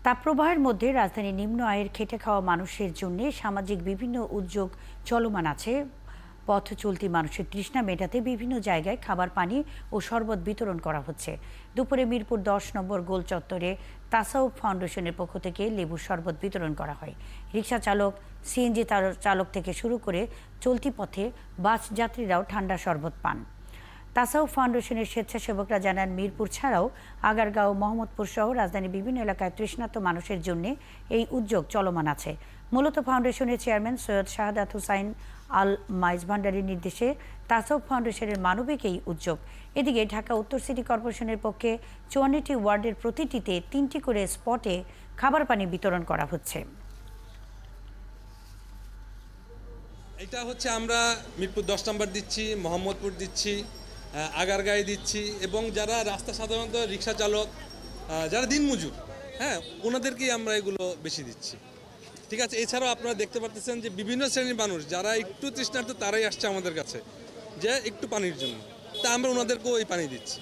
তাপপ্রবাহের মধ্যে রাজধানীর নিম্ন আয়ের খেটে খাওয়া মানুষের জন্য সামাজিক বিভিন্ন উদ্যোগ চলমান আছে। পথ চলতি মানুষের তৃষ্ণা মেটাতে বিভিন্ন জায়গায় খাবার পানি ও শরবত বিতরণ করা হচ্ছে। দুপুরে মিরপুর 10 নম্বর গোল চত্বরে তাসাউফ ফাউন্ডেশনের পক্ষ থেকে লেবুর শরবত বিতরণ করা হয়। রিকশা চালক, সিএনজি চালক থেকে শুরু করে চলতি পথে বাস যাত্রীরাও ঠান্ডা শরবত পান। তাসাউফ ফাউন্ডেশনের স্বেচ্ছাসেবকরা জানান, মিরপুর ছাড়াও আগারগাঁও, মোহাম্মদপুর সহ রাজধানীর বিভিন্ন এলাকায় তৃষ্ণার্ত মানুষের জন্য এই উদ্যোগ চলমান আছে। মূলত ফাউন্ডেশনের চেয়ারম্যান সৈয়দ শাহাদাত হুসাইন আল মাইজ ভান্ডারির নির্দেশে তাসাউফ ফাউন্ডেশনের মানবিক এই উদ্যোগ। এদিকে ঢাকা উত্তর সিটি কর্পোরেশনের পক্ষে 54টি ওয়ার্ডের প্রতিটিতে 3টি করে স্পটে খাবার পানি বিতরণ করা হচ্ছে। এটা হচ্ছে আমরা মিরপুর 10 নম্বর দিচ্ছি, মোহাম্মদপুর দিচ্ছি, আগারগাঁয়ে দিচ্ছি, এবং যারা রাস্তা সাধারণত রিক্সা চালক, যারা দিনমজুর, হ্যাঁ, ওনাদেরকেই আমরা এগুলো বেশি দিচ্ছি। ঠিক আছে। এছাড়াও আপনারা দেখতে পাচ্ছেন যে বিভিন্ন শ্রেণীর মানুষ যারা একটু তৃষ্ণার্ত তারাই আসছে আমাদের কাছে যে একটু পানির জন্য, তা আমরা ওনাদেরকেও এই পানি দিচ্ছি।